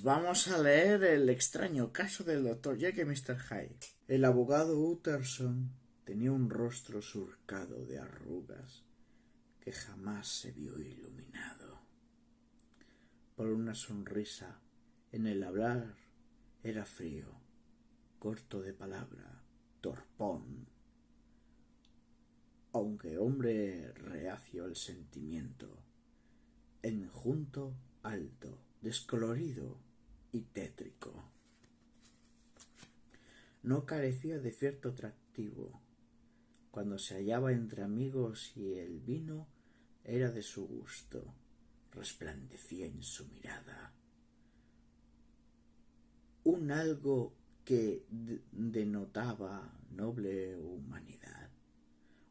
vamos a leer el extraño caso del Dr. Jekyll y Mr. Hyde. El abogado Utterson tenía un rostro surcado de arrugas que jamás se vio iluminado por una sonrisa. En el hablar era frío, corto de palabra, torpón, aunque hombre reacio al sentimiento, enjunto, alto, descolorido y tétrico. No carecía de cierto atractivo. Cuando se hallaba entre amigos y el vino era de su gusto, resplandecía en su mirada un algo que denotaba noble humanidad,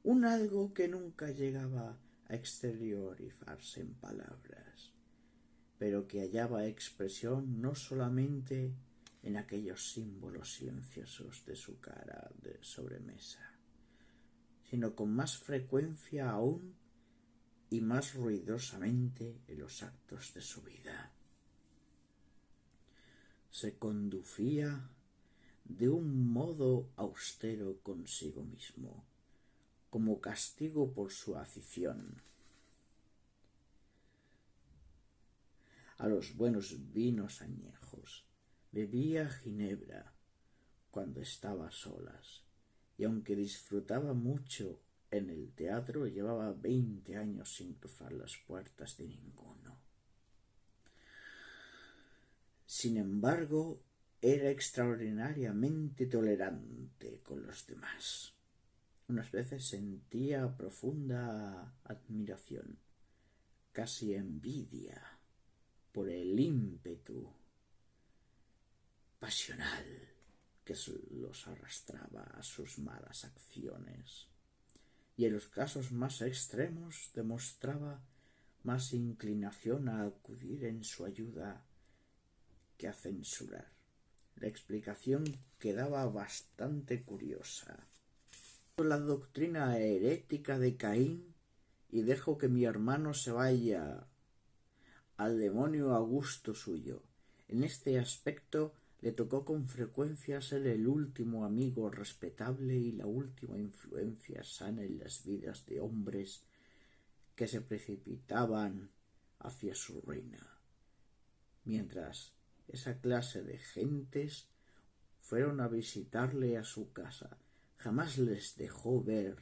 un algo que nunca llegaba a exteriorizarse en palabras, pero que hallaba expresión no solamente en aquellos símbolos silenciosos de su cara de sobremesa, sino con más frecuencia aún y más ruidosamente en los actos de su vida. Se conducía de un modo austero consigo mismo, como castigo por su afición a los buenos vinos añejos. Bebía ginebra cuando estaba a solas, y aunque disfrutaba mucho en el teatro, llevaba 20 años sin cruzar las puertas de ninguno. Sin embargo, era extraordinariamente tolerante con los demás. Unas veces sentía profunda admiración, casi envidia, por el ímpetu pasional que los arrastraba a sus malas acciones, y en los casos más extremos demostraba más inclinación a acudir en su ayuda que a censurar. La explicación quedaba bastante curiosa. La doctrina herética de Caín y dejo que mi hermano se vaya al demonio a gusto suyo. En este aspecto le tocó con frecuencia ser el último amigo respetable y la última influencia sana en las vidas de hombres que se precipitaban hacia su ruina, mientras esa clase de gentes fueron a visitarle a su casa. Jamás les dejó ver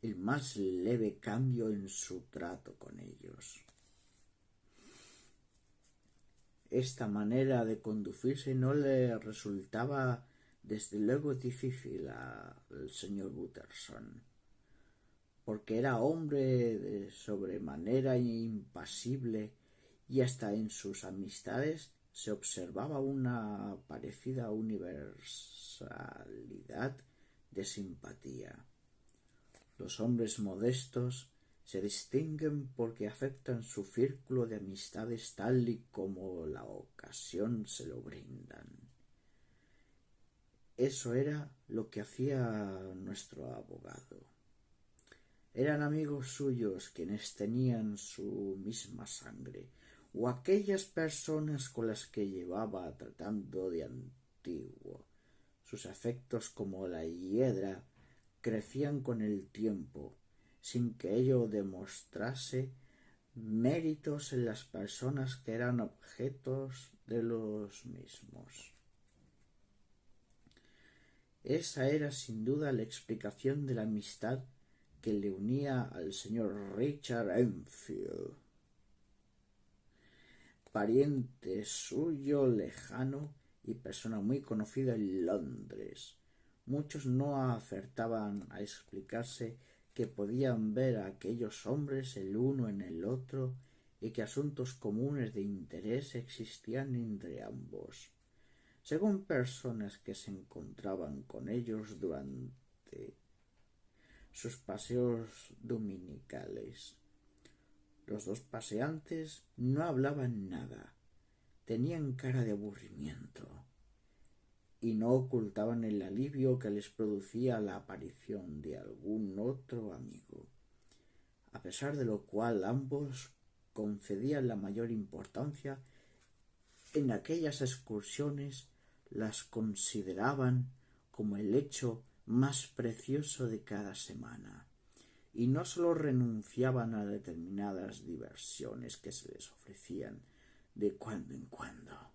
el más leve cambio en su trato con ellos. Esta manera de conducirse no le resultaba desde luego difícil al señor Utterson, porque era hombre de sobremanera impasible, y hasta en sus amistades se observaba una parecida universalidad de simpatía. Los hombres modestos se distinguen porque afectan su círculo de amistades tal y como la ocasión se lo brindan. Eso era lo que hacía nuestro abogado. Eran amigos suyos quienes tenían su misma sangre, o aquellas personas con las que llevaba tratando de antiguo. Sus afectos, como la hiedra, crecían con el tiempo, sin que ello demostrase méritos en las personas que eran objetos de los mismos. Esa era sin duda la explicación de la amistad que le unía al señor Richard Enfield, pariente suyo lejano y persona muy conocida en Londres. Muchos no acertaban a explicarse que podían ver a aquellos hombres el uno en el otro y que asuntos comunes de interés existían entre ambos. Según personas que se encontraban con ellos durante sus paseos dominicales, los dos paseantes no hablaban nada, tenían cara de aburrimiento y no ocultaban el alivio que les producía la aparición de algún otro amigo, a pesar de lo cual ambos concedían la mayor importancia En aquellas excursiones las consideraban como el hecho más precioso de cada semana, y no sólo renunciaban a determinadas diversiones que se les ofrecían de cuando en cuando,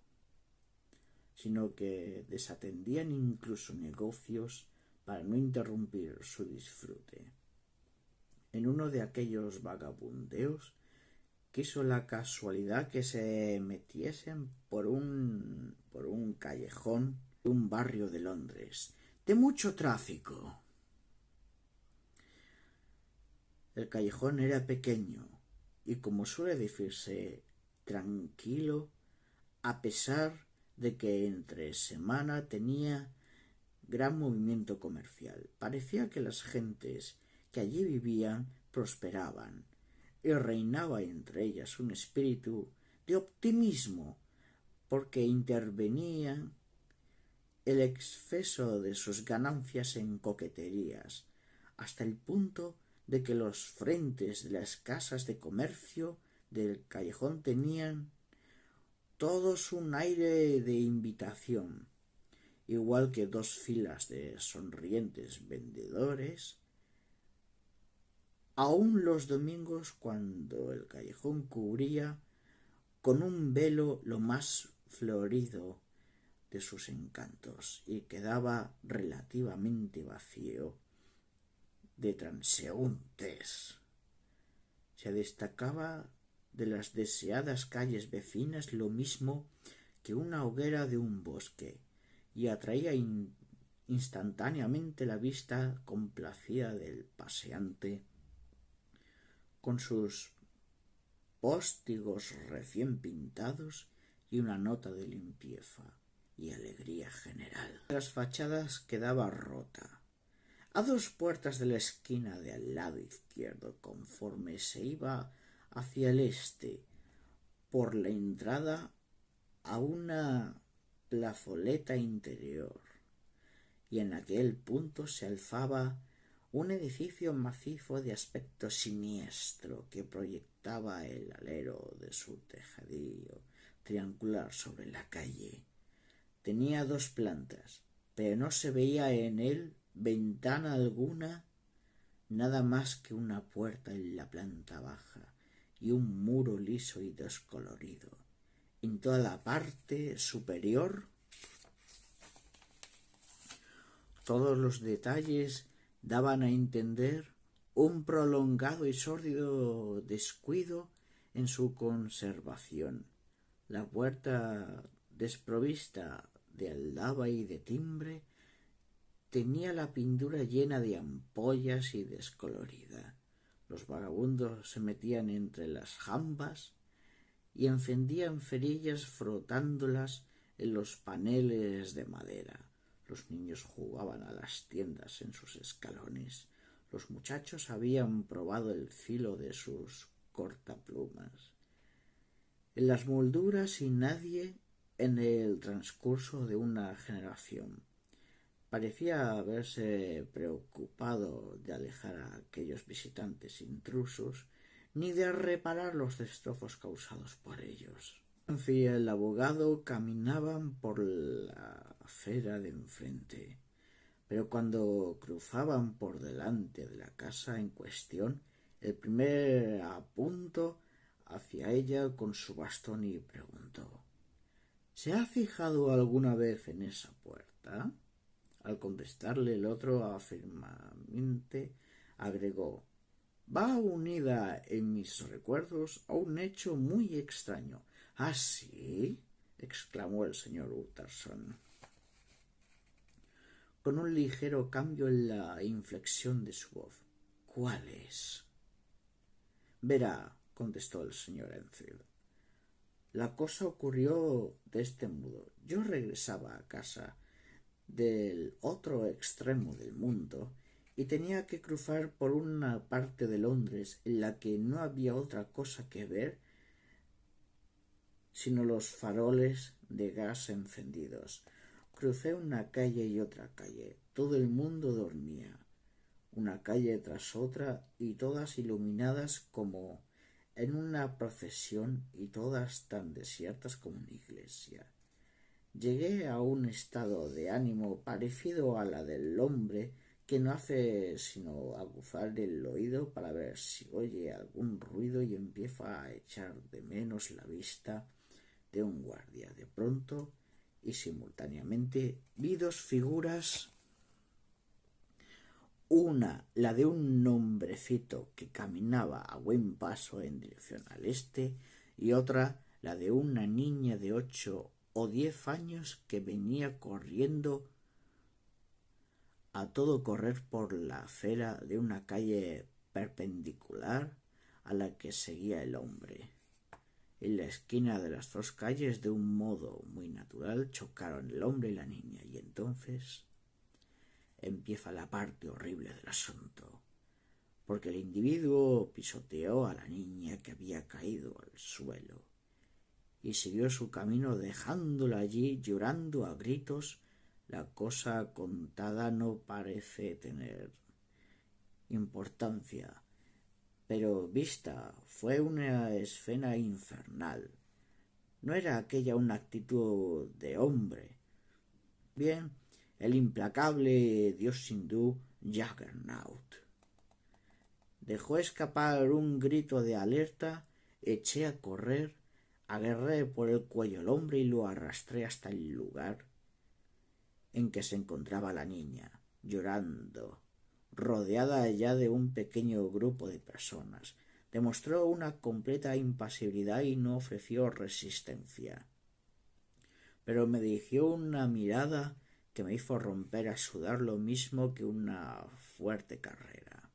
sino que desatendían incluso negocios para no interrumpir su disfrute. En uno de aquellos vagabundeos quiso la casualidad que se metiesen por un callejón de un barrio de Londres, de mucho tráfico. El callejón era pequeño y, como suele decirse, tranquilo, a pesar de que entre semana tenía gran movimiento comercial. Parecía que las gentes que allí vivían prosperaban y reinaba entre ellas un espíritu de optimismo, porque intervenía el exceso de sus ganancias en coqueterías, hasta el punto de que los frentes de las casas de comercio del callejón tenían todos un aire de invitación, igual que dos filas de sonrientes vendedores. Aun los domingos, cuando el callejón cubría con un velo lo más florido de sus encantos y quedaba relativamente vacío de transeúntes, se destacaba de las deseadas calles vecinas lo mismo que una hoguera de un bosque, y atraía instantáneamente la vista complacida del paseante con sus póstigos recién pintados y una nota de limpieza y alegría general. Las fachadas quedaba rota. A 2 puertas de la esquina de al lado izquierdo, conforme se iba hacia el este, por la entrada a una plazoleta interior, y en aquel punto se alzaba un edificio macizo de aspecto siniestro que proyectaba el alero de su tejadillo triangular sobre la calle. Tenía 2 plantas, pero no se veía en él ventana alguna, nada más que una puerta en la planta baja y un muro liso y descolorido. En toda la parte superior todos los detalles daban a entender un prolongado y sórdido descuido en su conservación. La puerta, desprovista de aldaba y de timbre, tenía la pintura llena de ampollas y descolorida. Los vagabundos se metían entre las jambas y encendían cerillas frotándolas en los paneles de madera. Los niños jugaban a las tiendas en sus escalones. Los muchachos habían probado el filo de sus cortaplumas. En las molduras y nadie en el transcurso de una generación parecía haberse preocupado de alejar a aquellos visitantes intrusos ni de reparar los destrozos causados por ellos. Y el abogado caminaban por la acera de enfrente, pero cuando cruzaban por delante de la casa en cuestión, el primer apuntó hacia ella con su bastón y preguntó: ¿Se ha fijado alguna vez en esa puerta? Al contestarle el otro afirmativamente, agregó: va unida en mis recuerdos a un hecho muy extraño. ¿Ah, sí? Exclamó el señor Utterson, con un ligero cambio en la inflexión de su voz. ¿Cuál es? Verá, contestó el señor Enfield. La cosa ocurrió de este modo. Yo regresaba a casa del otro extremo del mundo y tenía que cruzar por una parte de Londres en la que no había otra cosa que ver sino los faroles de gas encendidos. Crucé una calle y otra calle. Todo el mundo dormía, una calle tras otra, y todas iluminadas como en una procesión y todas tan desiertas como una iglesia. Llegué a un estado de ánimo parecido a la del hombre que no hace sino aguzar el oído para ver si oye algún ruido y empieza a echar de menos la vista de un guardia. De pronto y simultáneamente vi dos figuras, una la de un hombrecito que caminaba a buen paso en dirección al este y otra la de una niña de 8 o 10 años que venía corriendo a todo correr por la acera de una calle perpendicular a la que seguía el hombre. En la esquina de las dos calles, de un modo muy natural, chocaron el hombre y la niña, y entonces empieza la parte horrible del asunto, porque el individuo pisoteó a la niña que había caído al suelo y siguió su camino dejándola allí llorando a gritos. La cosa contada no parece tener importancia, pero vista fue una escena infernal. No era aquella una actitud de hombre. Bien, el implacable dios hindú Juggernaut dejó escapar un grito de alerta, eché a correr, agarré por el cuello al hombre y lo arrastré hasta el lugar en que se encontraba la niña, llorando, rodeada ya de un pequeño grupo de personas. Demostró una completa impasibilidad y no ofreció resistencia, pero me dirigió una mirada que me hizo romper a sudar lo mismo que una fuerte carrera.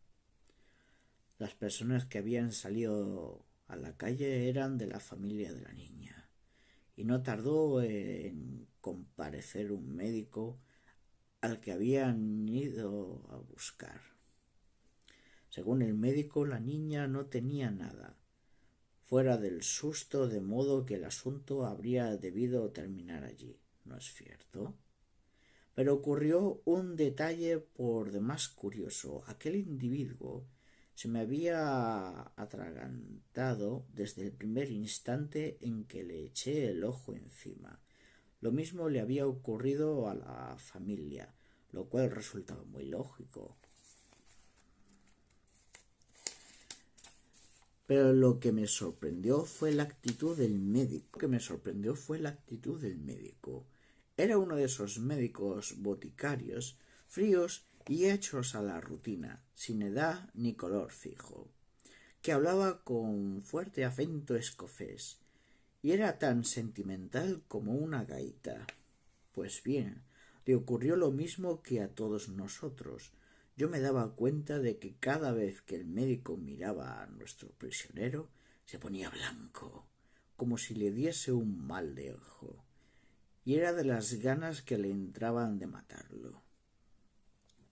Las personas que habían salido a la calle eran de la familia de la niña, y no tardó en comparecer un médico al que habían ido a buscar. Según el médico, la niña no tenía nada fuera del susto, de modo que el asunto habría debido terminar allí. ¿No es cierto? Pero ocurrió un detalle por demás curioso. Aquel individuo se me había atragantado desde el primer instante en que le eché el ojo encima. Lo mismo le había ocurrido a la familia, lo cual resultaba muy lógico. Pero lo que me sorprendió fue la actitud del médico. Era uno de esos médicos boticarios, fríos y hechos a la rutina, sin edad ni color fijo, que hablaba con fuerte acento escocés y era tan sentimental como una gaita. Pues bien, le ocurrió lo mismo que a todos nosotros. Yo me daba cuenta de que cada vez que el médico miraba a nuestro prisionero se ponía blanco, como si le diese un mal de ojo, y era de las ganas que le entraban de matarlo.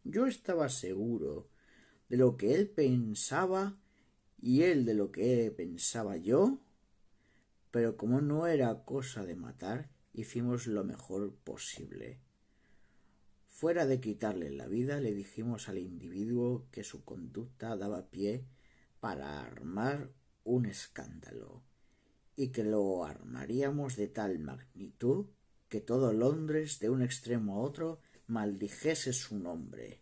Yo estaba seguro de lo que él pensaba y él de lo que pensaba yo, pero como no era cosa de matar, hicimos lo mejor posible. Fuera de quitarle la vida, le dijimos al individuo que su conducta daba pie para armar un escándalo y que lo armaríamos de tal magnitud que todo Londres, de un extremo a otro, maldijese su nombre.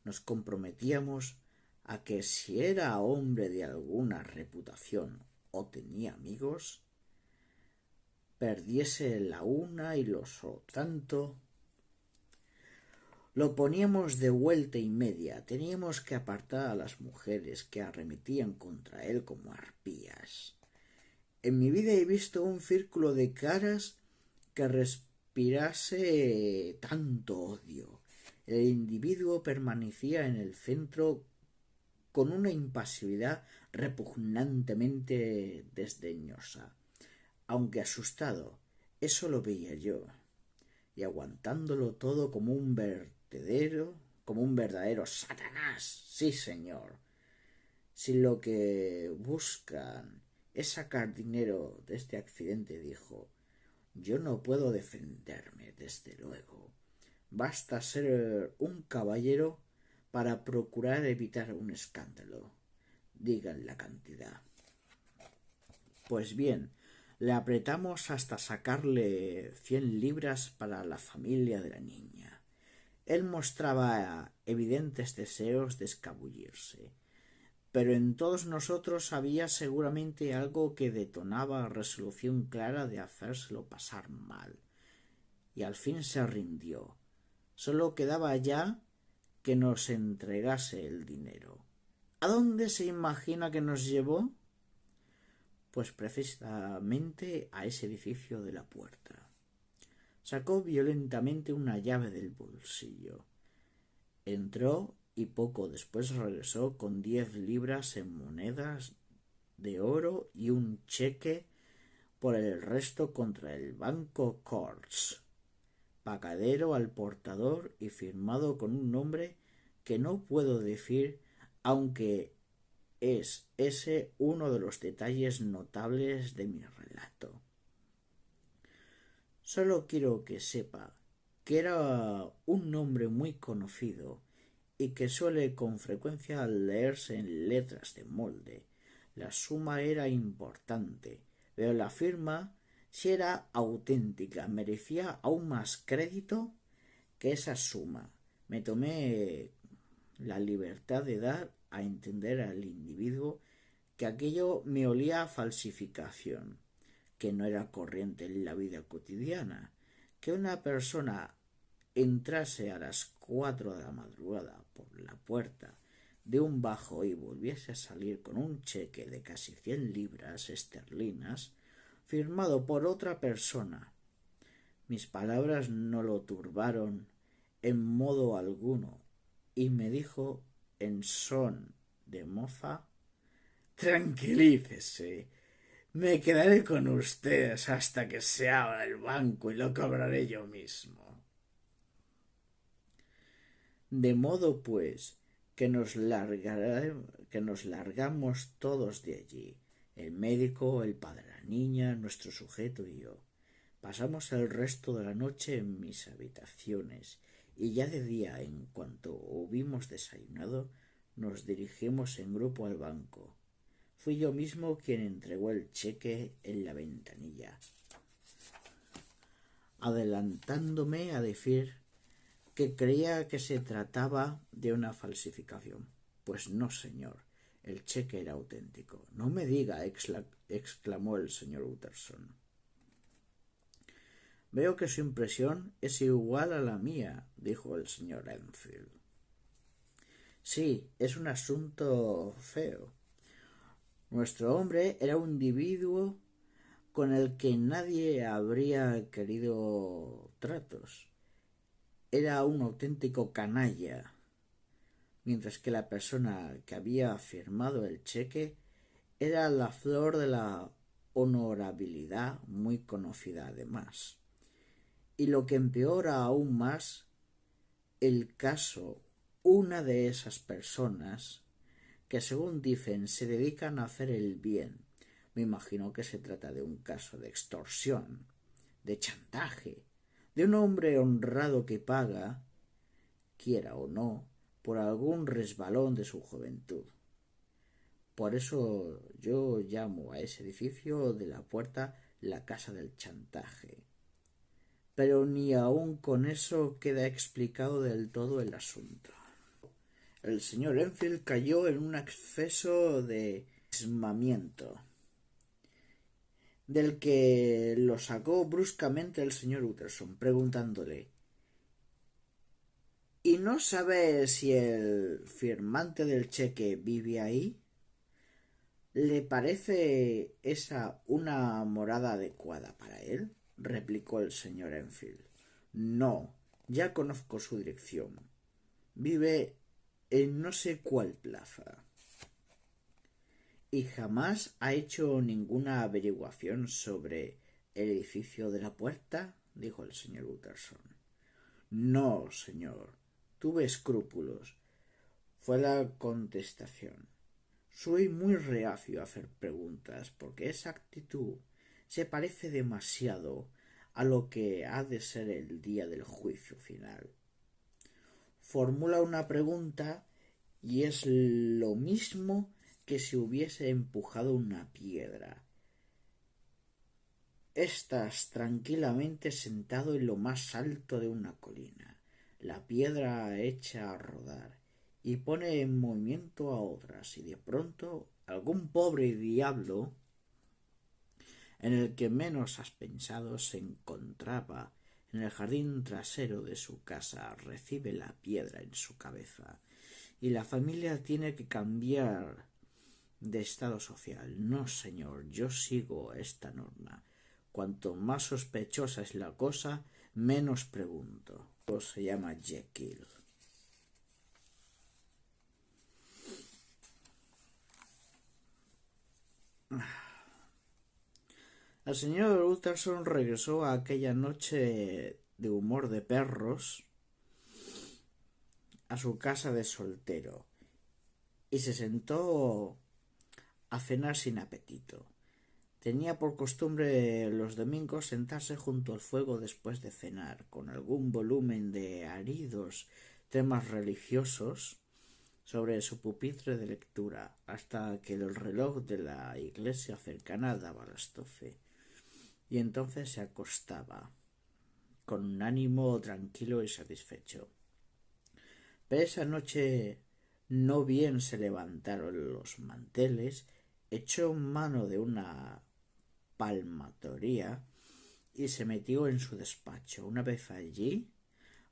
Nos comprometíamos a que si era hombre de alguna reputación o tenía amigos, perdiese la una y los otros. Tanto lo poníamos de vuelta y media. Teníamos que apartar a las mujeres que arremetían contra él como arpías. En mi vida he visto un círculo de caras que respirase tanto odio. El individuo permanecía en el centro con una impasibilidad repugnantemente desdeñosa. Aunque asustado, eso lo veía yo, y aguantándolo todo como un verdadero Satanás. Sí, señor. Si lo que buscan es sacar dinero de este accidente, dijo, yo no puedo defenderme, desde luego. Basta ser un caballero para procurar evitar un escándalo. Digan la cantidad. Pues bien, le apretamos hasta sacarle 100 libras para la familia de la niña. Él mostraba evidentes deseos de escabullirse, pero en todos nosotros había seguramente algo que detonaba resolución clara de hacérselo pasar mal, y al fin se rindió. Solo quedaba ya que nos entregase el dinero. ¿A dónde se imagina que nos llevó? Pues precisamente a ese edificio de la puerta. Sacó violentamente una llave del bolsillo. Entró y poco después regresó con 10 libras en monedas de oro y un cheque por el resto contra el banco Courts, pagadero al portador y firmado con un nombre que no puedo decir, aunque es ese uno de los detalles notables de mi relato. Solo quiero que sepa que era un nombre muy conocido y que suele con frecuencia leerse en letras de molde. La suma era importante, pero la firma, si era auténtica, merecía aún más crédito que esa suma. Me tomé la libertad de dar a entender al individuo que aquello me olía a falsificación, que no era corriente en la vida cotidiana, que una persona entrase a las 4 de la madrugada por la puerta de un bajo y volviese a salir con un cheque de casi 100 libras esterlinas firmado por otra persona. Mis palabras no lo turbaron en modo alguno y me dijo en son de mofa: tranquilícese, me quedaré con ustedes hasta que se abra el banco y lo cobraré yo mismo. De modo, pues, que nos largamos todos de allí, el médico, el padre de la niña, nuestro sujeto y yo. Pasamos el resto de la noche en mis habitaciones y ya de día, en cuanto hubimos desayunado, nos dirigimos en grupo al banco. Fui yo mismo quien entregó el cheque en la ventanilla, adelantándome a decir que creía que se trataba de una falsificación. Pues no, señor, el cheque era auténtico. No me diga, exclamó el señor Utterson. Veo que su impresión es igual a la mía, dijo el señor Enfield. Sí, es un asunto feo. Nuestro hombre era un individuo con el que nadie habría querido tratos. Era un auténtico canalla, mientras que la persona que había firmado el cheque era la flor de la honorabilidad, muy conocida además. Y lo que empeora aún más el caso, una de esas personas que, según dicen, se dedican a hacer el bien. Me imagino que se trata de un caso de extorsión, de chantaje, de un hombre honrado que paga, quiera o no, por algún resbalón de su juventud. Por eso yo llamo a ese edificio de la puerta la casa del chantaje. Pero ni aun con eso queda explicado del todo el asunto. El señor Enfield cayó en un acceso de esmamiento, del que lo sacó bruscamente el señor Utterson, preguntándole: ¿y no sabe si el firmante del cheque vive ahí? ¿Le parece esa una morada adecuada para él? Replicó el señor Enfield. No, ya conozco su dirección. Vive en no sé cuál plaza. ¿Y jamás ha hecho ninguna averiguación sobre el edificio de la puerta? Dijo el señor Utterson. No, señor. Tuve escrúpulos, fue la contestación. Soy muy reacio a hacer preguntas porque esa actitud se parece demasiado a lo que ha de ser el día del juicio final. Formula una pregunta y es lo mismo que si hubiese empujado una piedra. Estás tranquilamente sentado en lo más alto de una colina, la piedra hecha a rodar, y pone en movimiento a otras, y de pronto algún pobre diablo en el que menos has pensado se encontraba en el jardín trasero de su casa, recibe la piedra en su cabeza, y la familia tiene que cambiar de estado social. No, señor, yo sigo esta norma. Cuanto más sospechosa es la cosa, menos pregunto. Se llama Jekyll. El señor Utterson regresó a aquella noche de humor de perros a su casa de soltero y se sentó a cenar sin apetito. Tenía por costumbre los domingos sentarse junto al fuego después de cenar, con algún volumen de áridos temas religiosos sobre su pupitre de lectura, hasta que el reloj de la iglesia cercana daba las 12, y entonces se acostaba, con un ánimo tranquilo y satisfecho. Pero esa noche no bien se levantaron los manteles, echó mano de una palmatoria y se metió en su despacho. Una vez allí,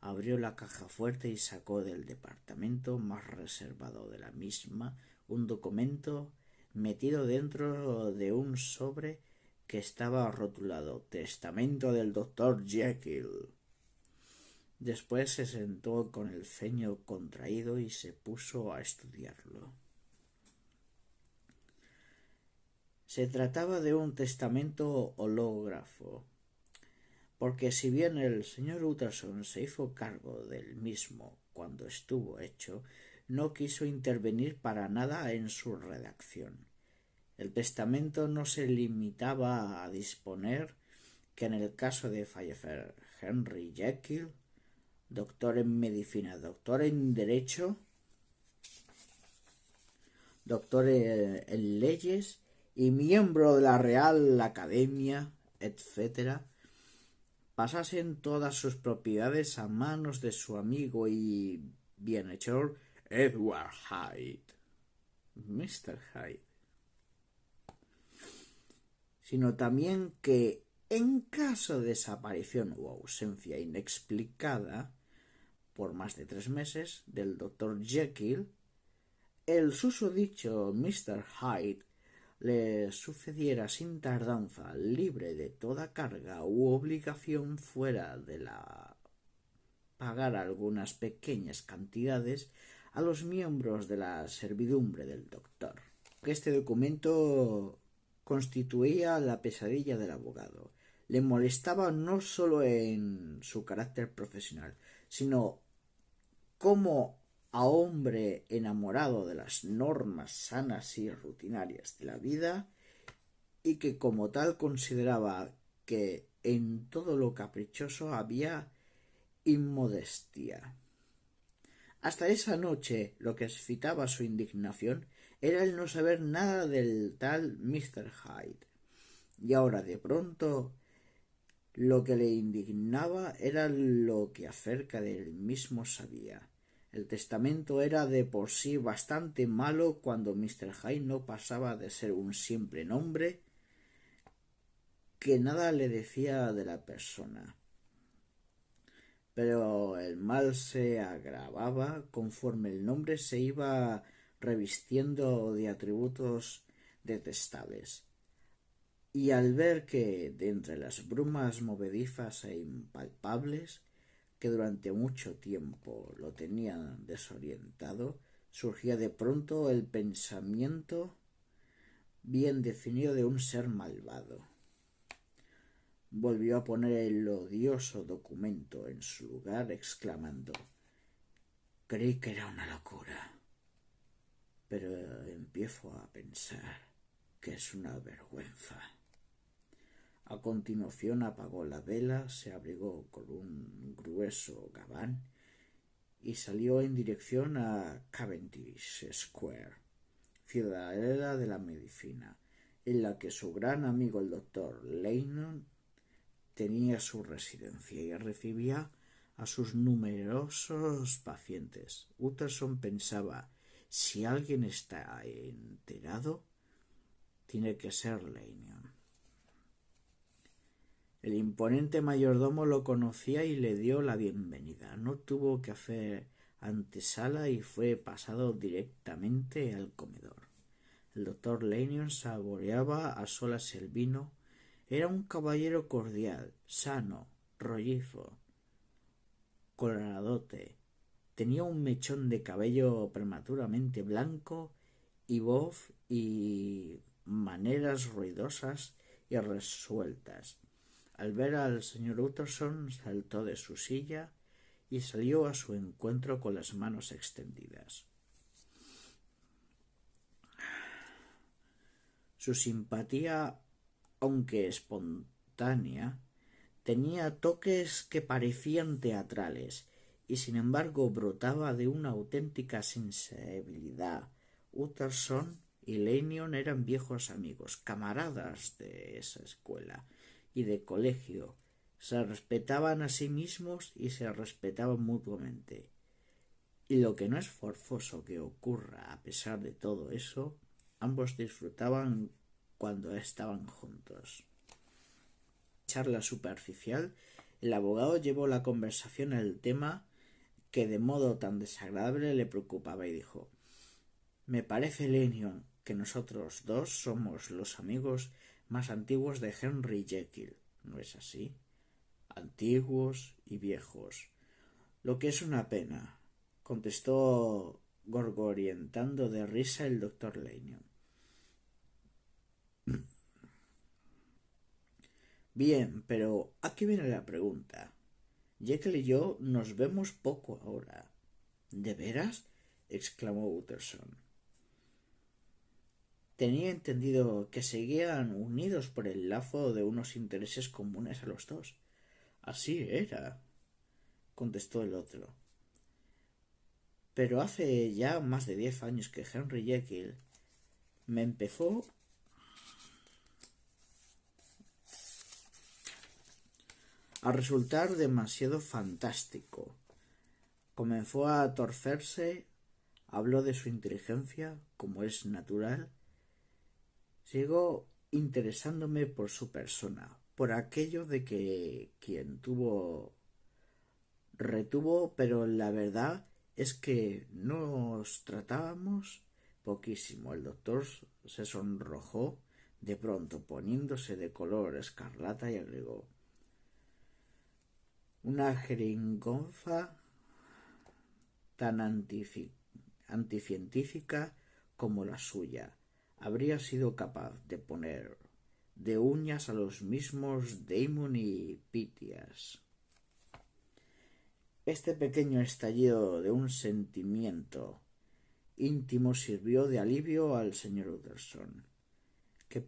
abrió la caja fuerte y sacó del departamento más reservado de la misma un documento metido dentro de un sobre que estaba rotulado Testamento del doctor Jekyll. Después se sentó con el ceño contraído y se puso a estudiarlo. Se trataba de un testamento hológrafo, porque si bien el señor Utterson se hizo cargo del mismo cuando estuvo hecho, no quiso intervenir para nada en su redacción. El testamento no se limitaba a disponer que en el caso de fallecer Henry Jekyll, doctor en medicina, doctor en derecho, doctor en leyes y miembro de la Real Academia, etc., pasasen todas sus propiedades a manos de su amigo y bienhechor Edward Hyde, Mr. Hyde, sino también que, en caso de desaparición o ausencia inexplicada por más de 3 meses del doctor Jekyll, el susodicho Mr. Hyde le sucediera sin tardanza, libre de toda carga u obligación fuera de la pagar algunas pequeñas cantidades a los miembros de la servidumbre del doctor. Este documento constituía la pesadilla del abogado. Le molestaba no solo en su carácter profesional, sino como a hombre enamorado de las normas sanas y rutinarias de la vida, y que como tal consideraba que en todo lo caprichoso había inmodestia. Hasta esa noche lo que excitaba su indignación era el no saber nada del tal Mr. Hyde, y ahora de pronto lo que le indignaba era lo que acerca del mismo sabía. El testamento era de por sí bastante malo cuando Mr. Hyde no pasaba de ser un simple nombre que nada le decía de la persona. Pero el mal se agravaba conforme el nombre se iba revistiendo de atributos detestables. Y al ver que, de entre las brumas movedizas e impalpables, que durante mucho tiempo lo tenían desorientado, surgía de pronto el pensamiento bien definido de un ser malvado. Volvió a poner el odioso documento en su lugar, exclamando: «Creí que era una locura, pero empiezo a pensar que es una vergüenza». A continuación apagó la vela, se abrigó con un grueso gabán y salió en dirección a Cavendish Square, ciudadela de la medicina, en la que su gran amigo el doctor Lennon tenía su residencia y recibía a sus numerosos pacientes. Utterson pensaba: si alguien está enterado, tiene que ser Lanyon. El imponente mayordomo lo conocía y le dio la bienvenida. No tuvo que hacer antesala y fue pasado directamente al comedor. El doctor Lanyon saboreaba a solas el vino. Era un caballero cordial, sano, rollizo, coloradote. Tenía un mechón de cabello prematuramente blanco y voz y maneras ruidosas y resueltas. Al ver al señor Utterson, saltó de su silla y salió a su encuentro con las manos extendidas. Su simpatía, aunque espontánea, tenía toques que parecían teatrales y sin embargo brotaba de una auténtica sensibilidad. Utterson y Lanyon eran viejos amigos, camaradas de esa escuela y de colegio. Se respetaban a sí mismos y se respetaban mutuamente. Y lo que no es forzoso que ocurra a pesar de todo eso, ambos disfrutaban cuando estaban juntos. Charla superficial, el abogado llevó la conversación al tema que de modo tan desagradable le preocupaba y dijo: me parece, Lanyon, que nosotros dos somos los amigos más antiguos de Henry Jekyll, ¿no es así? Antiguos y viejos. Lo que es una pena, contestó gorgorientando de risa el doctor Lanyon. Bien, pero aquí viene la pregunta. Jekyll y yo nos vemos poco ahora. ¿De veras? Exclamó Utterson. Tenía entendido que seguían unidos por el lazo de unos intereses comunes a los dos. Así era, contestó el otro. Pero hace ya más de 10 años que Henry Jekyll me empezó a resultar demasiado fantástico. Comenzó a torcerse, habló de su inteligencia, como es natural. Sigo interesándome por su persona, por aquello de que quien retuvo, pero la verdad es que nos tratábamos poquísimo. El doctor se sonrojó de pronto, poniéndose de color escarlata, y agregó: una jeringonza tan anticientífica como la suya habría sido capaz de poner de uñas a los mismos Damon y Pythias. Este pequeño estallido de un sentimiento íntimo sirvió de alivio al señor Utterson, que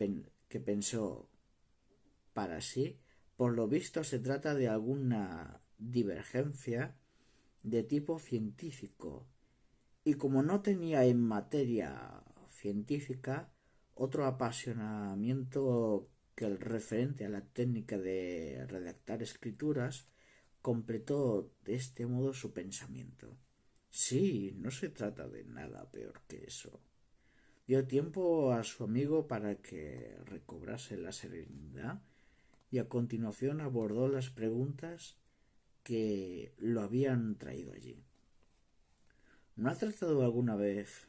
pensó para sí: por lo visto se trata de alguna divergencia de tipo científico, y como no tenía en materia científica otro apasionamiento que el referente a la técnica de redactar escrituras, completó de este modo su pensamiento. Sí, no se trata de nada peor que eso. Dio tiempo a su amigo para que recobrase la serenidad y a continuación abordó las preguntas que lo habían traído allí. ¿No ha tratado alguna vez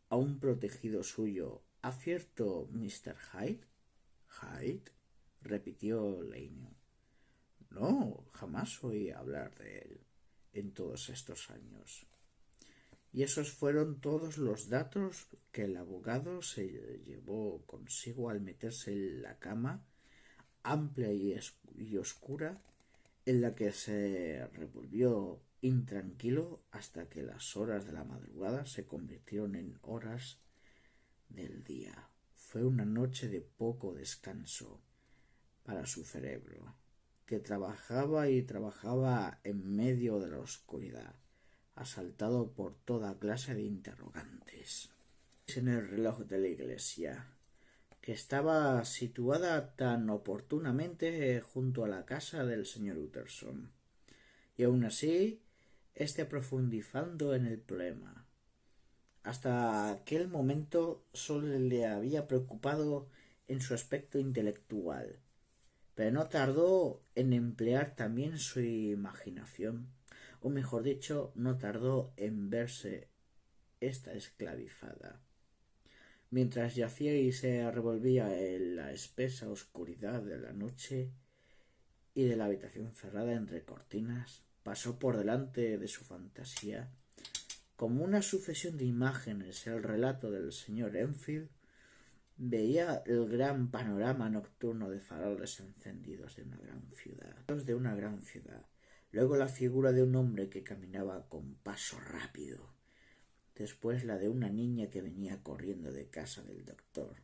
a un protegido suyo, a cierto Mr. Hyde? ¿Hyde? Repitió Lanyon. No, jamás oí hablar de él en todos estos años. Y esos fueron todos los datos que el abogado se llevó consigo al meterse en la cama amplia y oscura, en la que se revolvió intranquilo hasta que las horas de la madrugada se convirtieron en horas del día. Fue una noche de poco descanso para su cerebro, que trabajaba y trabajaba en medio de la oscuridad, asaltado por toda clase de interrogantes. En el reloj de la iglesia, que estaba situada tan oportunamente junto a la casa del señor Utterson. Y aun así, profundizando en el problema. Hasta aquel momento solo le había preocupado en su aspecto intelectual, pero no tardó en emplear también su imaginación, o mejor dicho, no tardó en verse esta esclavizada. Mientras yacía y se revolvía en la espesa oscuridad de la noche y de la habitación cerrada entre cortinas, pasó por delante de su fantasía, como una sucesión de imágenes, el relato del señor Enfield. Veía el gran panorama nocturno de faroles encendidos de una gran ciudad. Luego la figura de un hombre que caminaba con paso rápido. Después la de una niña que venía corriendo de casa del doctor.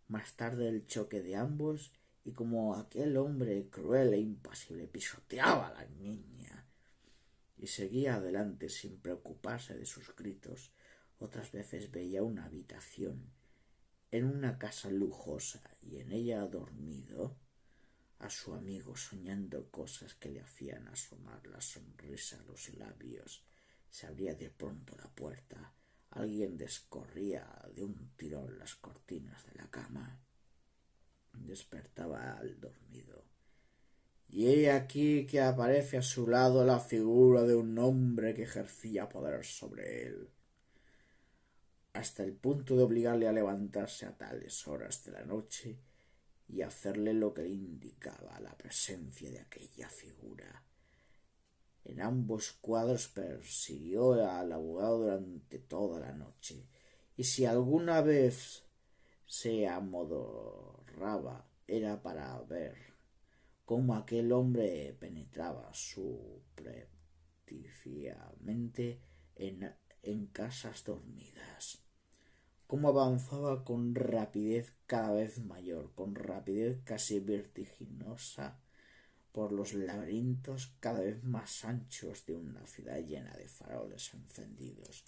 Más tarde el choque de ambos y como aquel hombre cruel e impasible pisoteaba a la niña y seguía adelante sin preocuparse de sus gritos. Otras veces veía una habitación en una casa lujosa y en ella dormido a su amigo soñando cosas que le hacían asomar la sonrisa a los labios. Se abría de pronto la puerta. Alguien descorría de un tirón las cortinas de la cama. Despertaba al dormido. Y he aquí que aparece a su lado la figura de un hombre que ejercía poder sobre él, hasta el punto de obligarle a levantarse a tales horas de la noche y hacerle lo que le indicaba la presencia de aquella figura. En ambos cuadros persiguió al abogado durante toda la noche, y si alguna vez se amodorraba era para ver cómo aquel hombre penetraba subrepticiamente en casas dormidas, cómo avanzaba con rapidez cada vez mayor, con rapidez casi vertiginosa, por los laberintos cada vez más anchos de una ciudad llena de faroles encendidos.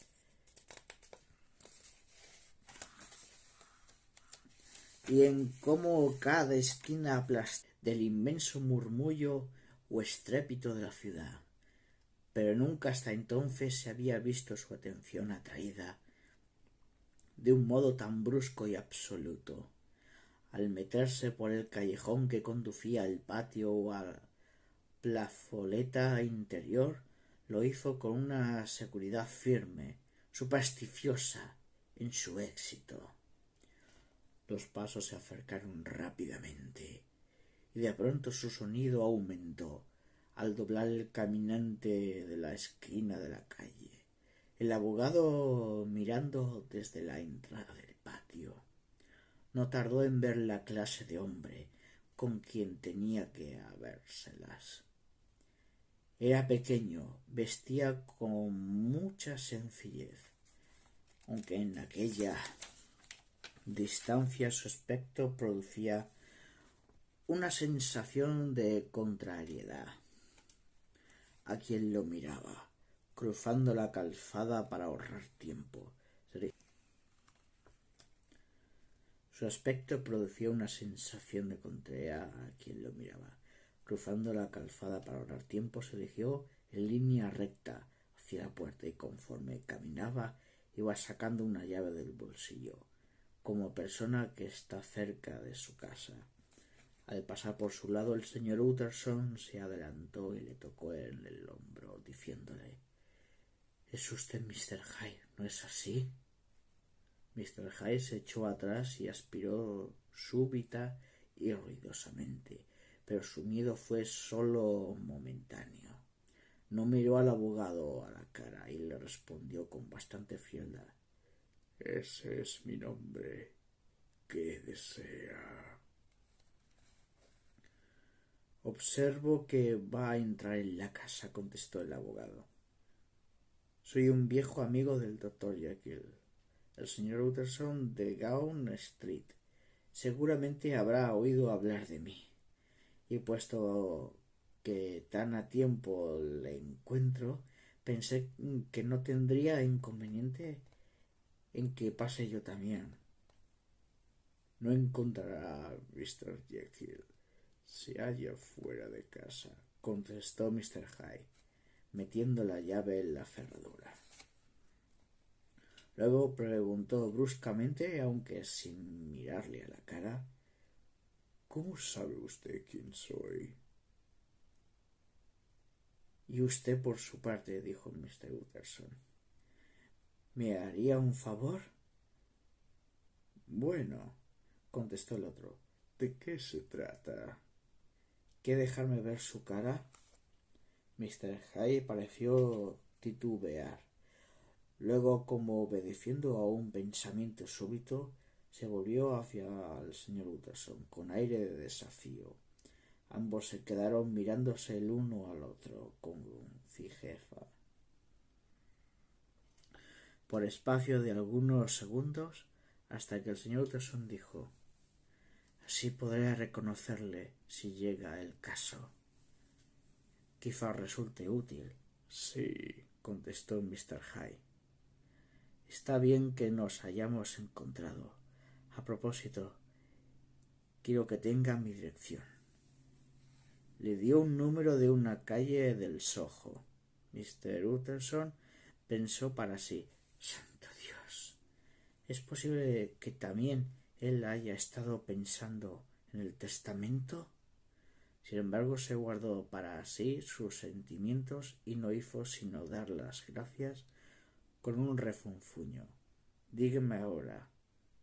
Y en cómo cada esquina aplastaba del inmenso murmullo o estrépito de la ciudad. Pero nunca hasta entonces se había visto su atención atraída de un modo tan brusco y absoluto. Al meterse por el callejón que conducía al patio o a la plazoleta interior, lo hizo con una seguridad firme, supersticiosa en su éxito. Los pasos se acercaron rápidamente y de pronto su sonido aumentó al doblar el caminante de la esquina de la calle. El abogado, mirando desde la entrada del patio, no tardó en ver la clase de hombre con quien tenía que habérselas. Era pequeño, vestía con mucha sencillez, aunque en aquella distancia su aspecto producía una sensación de contrariedad a quien lo miraba, cruzando la calzada para ahorrar tiempo. Su aspecto producía una sensación de contrariedad a quien lo miraba. Cruzando la calzada para ahorrar tiempo, se dirigió en línea recta hacia la puerta y conforme caminaba iba sacando una llave del bolsillo, como persona que está cerca de su casa. Al pasar por su lado, el señor Utterson se adelantó y le tocó en el hombro, diciéndole: «Es usted Mr. Hyde, ¿no es así?» Mr. Hyde se echó atrás y aspiró súbita y ruidosamente, pero su miedo fue sólo momentáneo. No miró al abogado a la cara y le respondió con bastante frialdad: «Ese es mi nombre. ¿Qué desea?» «Observo que va a entrar en la casa», contestó el abogado. «Soy un viejo amigo del doctor Jekyll, el señor Utterson de Gown Street. Seguramente habrá oído hablar de mí, y puesto que tan a tiempo le encuentro, pensé que no tendría inconveniente en que pase yo también». No encontrará a Mr. Jekyll. Se halla fuera de casa, contestó Mr. Hyde, metiendo la llave en la cerradura. Luego preguntó bruscamente, aunque sin mirarle a la cara: ¿Cómo sabe usted quién soy? Y usted, por su parte, dijo Mr. Utterson, ¿me haría un favor? Bueno, contestó el otro, ¿de qué se trata? ¿Qué dejarme ver su cara? Mr. Hyde pareció titubear. Luego, como obedeciendo a un pensamiento súbito, se volvió hacia el señor Utterson con aire de desafío. Ambos se quedaron mirándose el uno al otro con fijeza. Por espacio de algunos segundos, hasta que el señor Utterson dijo: Así podré reconocerle si llega el caso. Quizá resulte útil. Sí, contestó Mr. Hyde. Está bien que nos hayamos encontrado. A propósito, quiero que tenga mi dirección. Le dio un número de una calle del Soho. Mr. Utterson pensó para sí: ¡Santo Dios! ¿Es posible que también él haya estado pensando en el testamento? Sin embargo, se guardó para sí sus sentimientos y no hizo sino dar las gracias con un refunfuño. Dígame ahora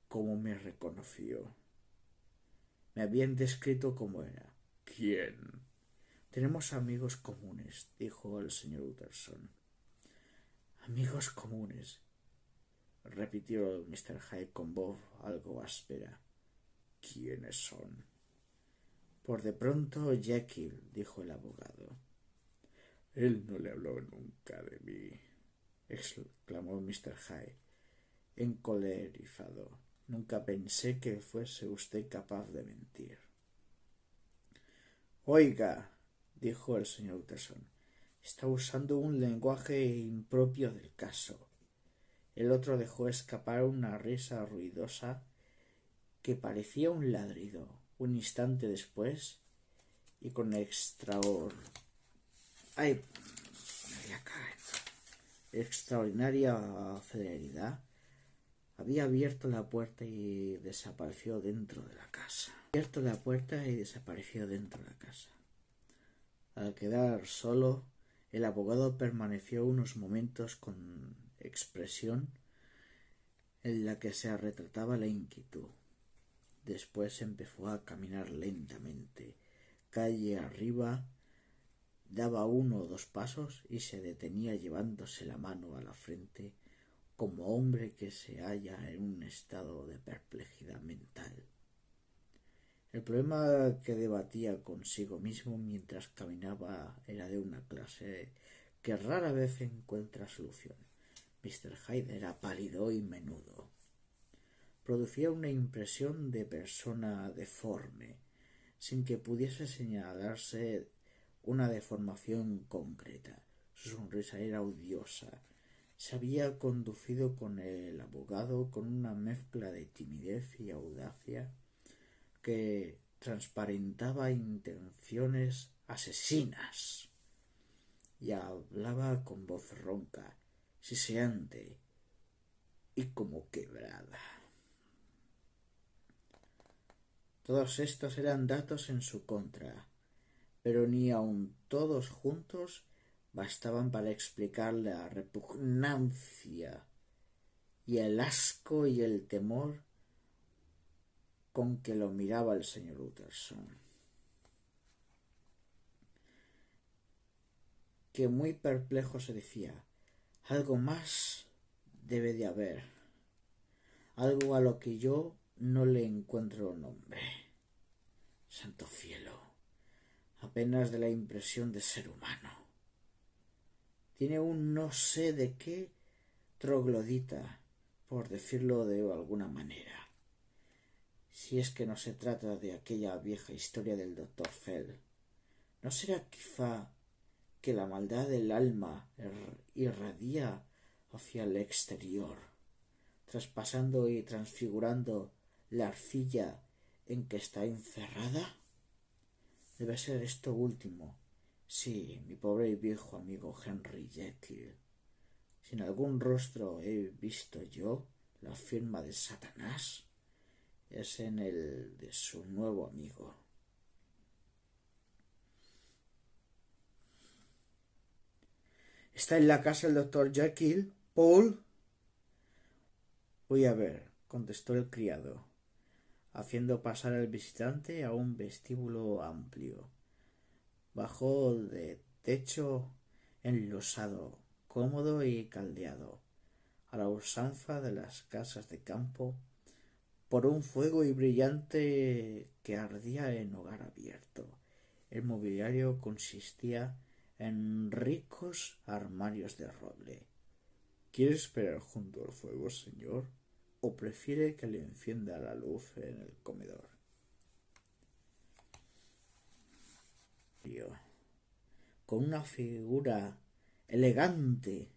cómo me reconoció. Me habían descrito cómo era. ¿Quién? Tenemos amigos comunes, dijo el señor Utterson. Amigos comunes, repitió Mr. Hyde con voz algo áspera. ¿Quiénes son? Por de pronto Jekyll, dijo el abogado. Él no le habló nunca de mí, exclamó Mr. Hyde, encolerizado. Nunca pensé que fuese usted capaz de mentir. Oiga, dijo el señor Utterson, está usando un lenguaje impropio del caso. El otro dejó escapar una risa ruidosa que parecía un ladrido. Un instante después, y con extraordinaria celeridad, había abierto la puerta y desapareció dentro de la casa. Al quedar solo, el abogado permaneció unos momentos con expresión en la que se retrataba la inquietud. Después empezó a caminar lentamente, calle arriba, daba 1 o 2 pasos y se detenía llevándose la mano a la frente, como hombre que se halla en un estado de perplejidad mental. El problema que debatía consigo mismo mientras caminaba era de una clase que rara vez encuentra solución. Mr. Hyde era pálido y menudo. Producía una impresión de persona deforme, sin que pudiese señalarse una deformación concreta. Su sonrisa era odiosa. Se había conducido con el abogado con una mezcla de timidez y audacia que transparentaba intenciones asesinas, y hablaba con voz ronca, siseante y como quebrada. Todos estos eran datos en su contra, pero ni aun todos juntos bastaban para explicar la repugnancia y el asco y el temor con que lo miraba el señor Utterson, que muy perplejo se decía: algo más debe de haber, algo a lo que yo no le encuentro nombre. Santo cielo, apenas de la impresión de ser humano. Tiene un no sé de qué troglodita, por decirlo de alguna manera. Si es que no se trata de aquella vieja historia del doctor Fell, ¿no será quizá que la maldad del alma irradia hacia el exterior, traspasando y transfigurando la arcilla en que está encerrada? Debe ser esto último. Sí, mi pobre y viejo amigo Henry Jekyll. Si en algún rostro he visto yo la firma de Satanás, es en el de su nuevo amigo. ¿Está en la casa el doctor Jekyll, Paul? Voy a ver, contestó el criado, haciendo pasar al visitante a un vestíbulo amplio, bajo de techo enlosado, cómodo y caldeado, a la usanza de las casas de campo, por un fuego y brillante que ardía en hogar abierto. El mobiliario consistía en ricos armarios de roble. ¿Quiere esperar junto al fuego, señor? ¿O prefiere que le encienda la luz en el comedor? Con una figura elegante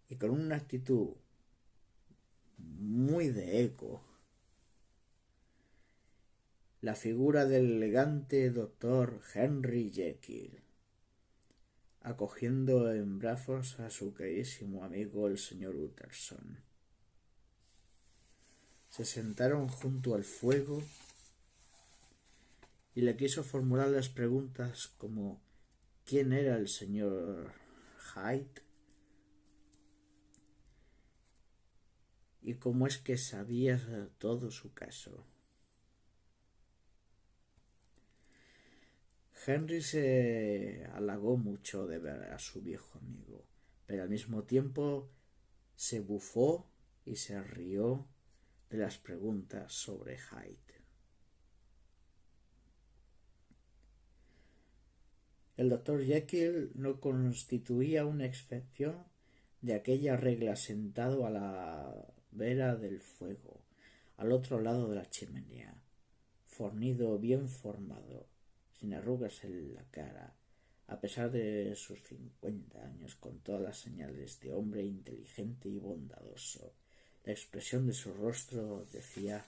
y con una actitud muy de eco, la figura del elegante doctor Henry Jekyll, acogiendo en brazos a su queridísimo amigo el señor Utterson. Se sentaron junto al fuego y le quiso formular las preguntas como ¿quién era el señor Hyde? ¿Y cómo es que sabía todo su caso? Henry se halagó mucho de ver a su viejo amigo, pero al mismo tiempo se bufó y se rió de las preguntas sobre Hyde. El doctor Jekyll no constituía una excepción de aquella regla, sentado a la vera del fuego, al otro lado de la chimenea, fornido, bien formado, sin arrugas en la cara, a pesar de sus 50 años, con todas las señales de hombre inteligente y bondadoso. La expresión de su rostro decía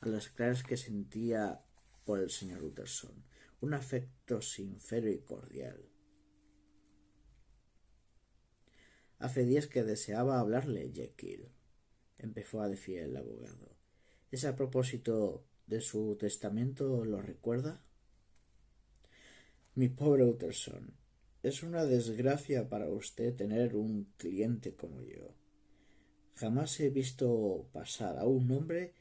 a las claras que sentía por el señor Utterson un afecto sincero y cordial. Hace días que deseaba hablarle, Jekyll, empezó a decir el abogado. ¿Es a propósito de su testamento, lo recuerda? Mi pobre Utterson, es una desgracia para usted tener un cliente como yo. Jamás he visto pasar a un hombre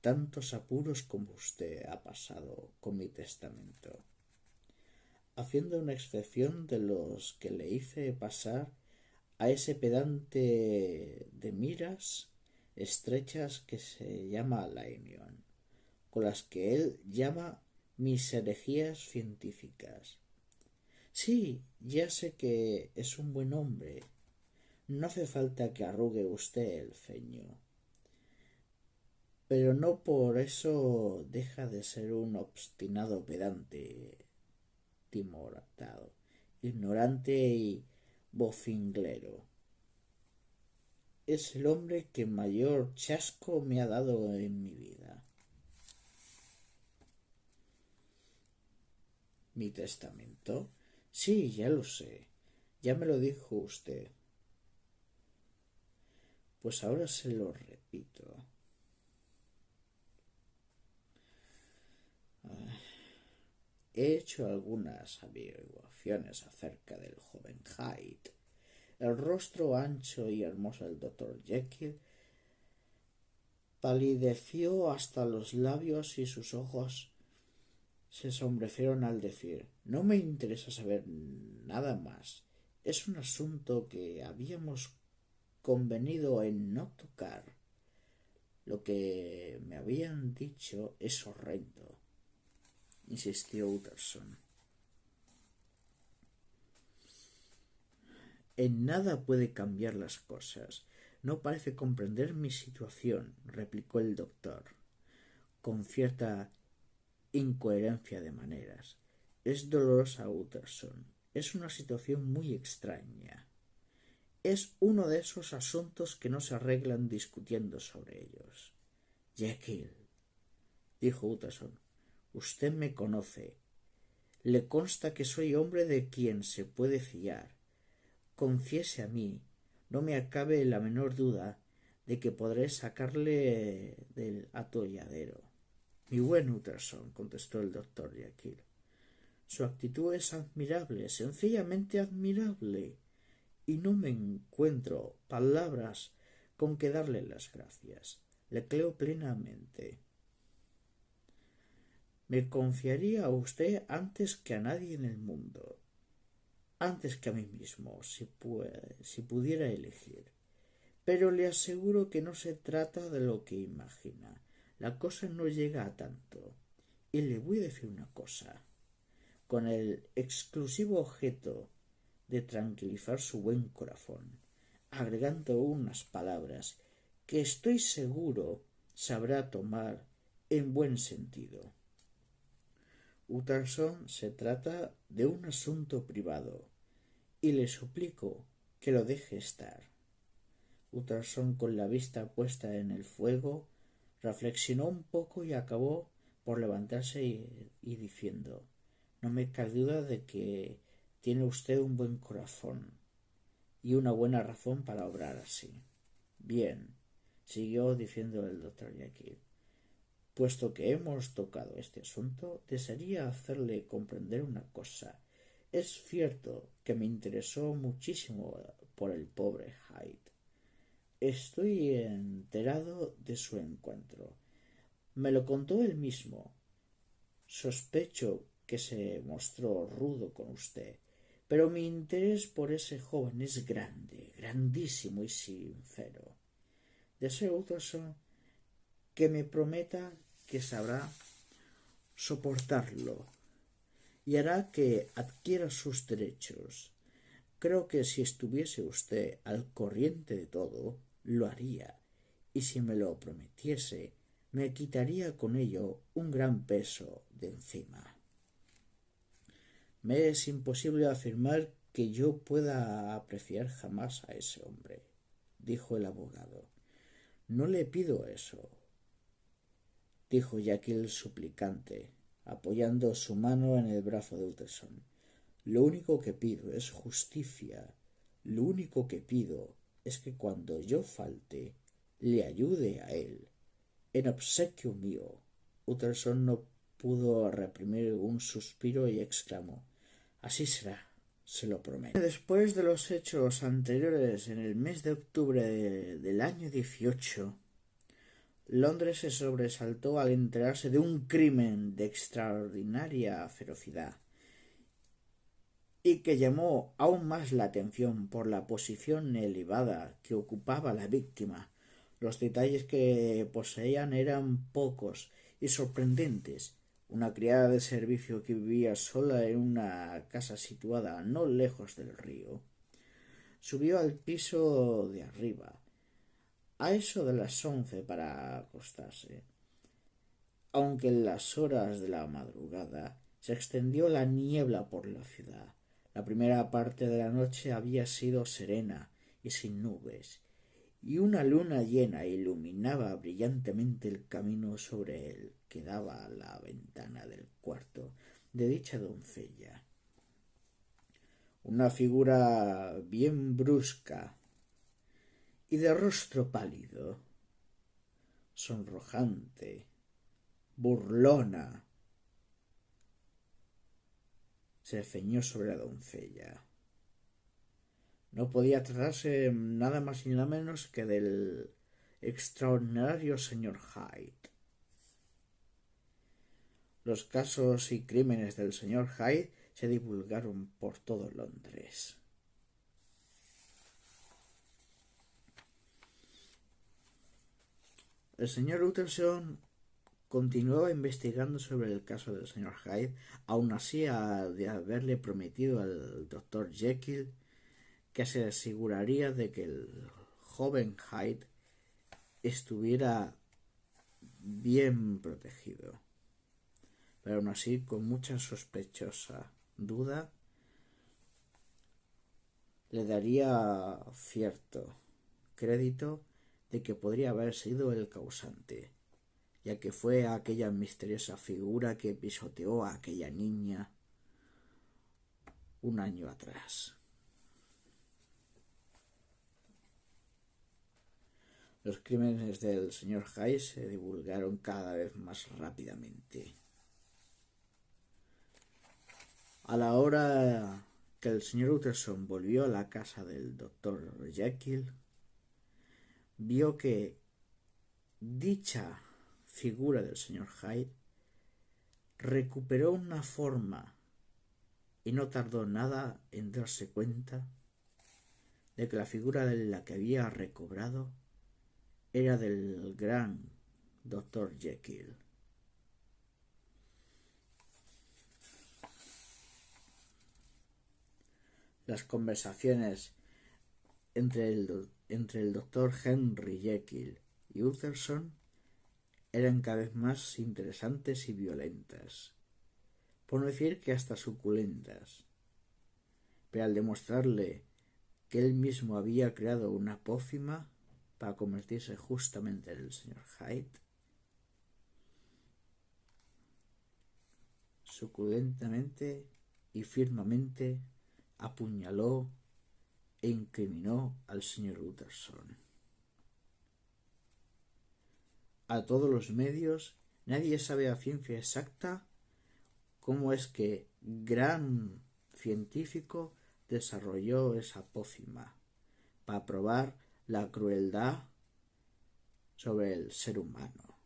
tantos apuros como usted ha pasado con mi testamento. Haciendo una excepción de los que le hice pasar a ese pedante de miras estrechas que se llama Lanyon, con las que él llama mis herejías científicas. Sí, ya sé que es un buen hombre. No hace falta que arrugue usted el ceño. Pero no por eso deja de ser un obstinado pedante timoratado, ignorante y vocinglero. Es el hombre que mayor chasco me ha dado en mi vida. ¿Mi testamento? Sí, ya lo sé. Ya me lo dijo usted. Pues ahora se lo repito. He hecho algunas averiguaciones acerca del joven Hyde. El rostro ancho y hermoso del doctor Jekyll palideció hasta los labios y sus ojos se sombrecieron al decir: no me interesa saber nada más. Es un asunto que habíamos convenido en no tocar. Lo que me habían dicho es horrendo, insistió Utterson. En nada puede cambiar las cosas. No parece comprender mi situación, replicó el doctor, con cierta incoherencia de maneras. Es dolorosa, Utterson. Es una situación muy extraña. Es uno de esos asuntos que no se arreglan discutiendo sobre ellos. Jekyll, dijo Utterson, usted me conoce. Le consta que soy hombre de quien se puede fiar. Confiese a mí, no me acabe la menor duda de que podré sacarle del atolladero. Mi buen Utterson, contestó el doctor Jekyll, su actitud es admirable, sencillamente admirable, y no me encuentro palabras con que darle las gracias. Le creo plenamente. Me confiaría a usted antes que a nadie en el mundo, antes que a mí mismo, si pudiera elegir. Pero le aseguro que no se trata de lo que imagina. La cosa no llega a tanto. Y le voy a decir una cosa. Con el exclusivo objeto de tranquilizar su buen corazón, agregando unas palabras que estoy seguro sabrá tomar en buen sentido. Utterson, se trata de un asunto privado, y le suplico que lo deje estar. Utterson, con la vista puesta en el fuego, reflexionó un poco y acabó por levantarse y diciendo: no me cabe duda de que tiene usted un buen corazón y una buena razón para obrar así. Bien, siguió diciendo el doctor Jekyll, puesto que hemos tocado este asunto, desearía hacerle comprender una cosa. Es cierto que me interesó muchísimo por el pobre Hyde. Estoy enterado de su encuentro. Me lo contó él mismo. Sospecho que se mostró rudo con usted, pero mi interés por ese joven es grande, grandísimo y sincero. Deseo, Utterson, que me prometa que sabrá soportarlo y hará que adquiera sus derechos. Creo que si estuviese usted al corriente de todo, lo haría, y si me lo prometiese, me quitaría con ello un gran peso de encima. Me es imposible afirmar que yo pueda apreciar jamás a ese hombre, dijo el abogado. No le pido eso, dijo Jekyll suplicante, apoyando su mano en el brazo de Utterson. Lo único que pido es justicia. Lo único que pido es que cuando yo falte, le ayude a él. En obsequio mío. Utterson no pudo reprimir un suspiro y exclamó: así será, se lo prometo. Después de los hechos anteriores, en el mes de octubre del año 18, Londres se sobresaltó al enterarse de un crimen de extraordinaria ferocidad y que llamó aún más la atención por la posición elevada que ocupaba la víctima. Los detalles que poseían eran pocos y sorprendentes. Una criada de servicio que vivía sola en una casa situada no lejos del río subió al piso de arriba a eso de las 11 para acostarse. Aunque en las horas de la madrugada se extendió la niebla por la ciudad, la primera parte de la noche había sido serena y sin nubes, y una luna llena iluminaba brillantemente el camino sobre el que daba a la ventana del cuarto de dicha doncella. Una figura bien brusca y de rostro pálido, sonrojante, burlona, se ceñó sobre la doncella. No podía tratarse nada más ni nada menos que del extraordinario señor Hyde. Los casos y crímenes del señor Hyde se divulgaron por todo Londres. El señor Utterson continuaba investigando sobre el caso del señor Hyde, aun así de haberle prometido al doctor Jekyll que se aseguraría de que el joven Hyde estuviera bien protegido. Pero aun así, con mucha sospechosa duda, le daría cierto crédito de que podría haber sido el causante, ya que fue aquella misteriosa figura que pisoteó a aquella niña un año atrás. Los crímenes del señor Hyde se divulgaron cada vez más rápidamente. A la hora que el señor Utterson volvió a la casa del doctor Jekyll, vio que dicha figura del señor Hyde recuperó una forma y no tardó nada en darse cuenta de que la figura de la que había recobrado era del gran doctor Jekyll. Las conversaciones entre el doctor Henry Jekyll y Utterson eran cada vez más interesantes y violentas, por no decir que hasta suculentas. Pero al demostrarle que él mismo había creado una pócima para convertirse justamente en el señor Hyde, suculentamente y firmemente apuñaló e incriminó al señor Utterson. A todos los medios, nadie sabe a ciencia exacta cómo es que gran científico desarrolló esa pócima para probar la crueldad sobre el ser humano.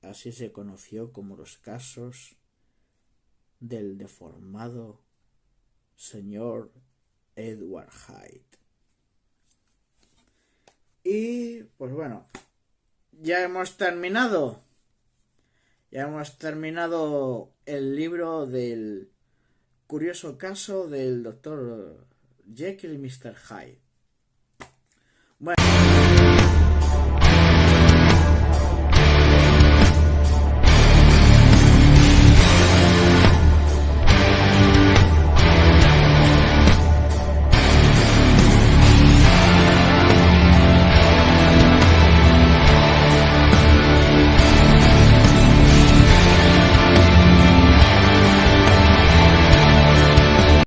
Así se conoció como los casos del deformado señor Edward Hyde. Y pues bueno, ya hemos terminado. Ya hemos terminado el libro del curioso caso del Dr. Jekyll y Mr. Hyde.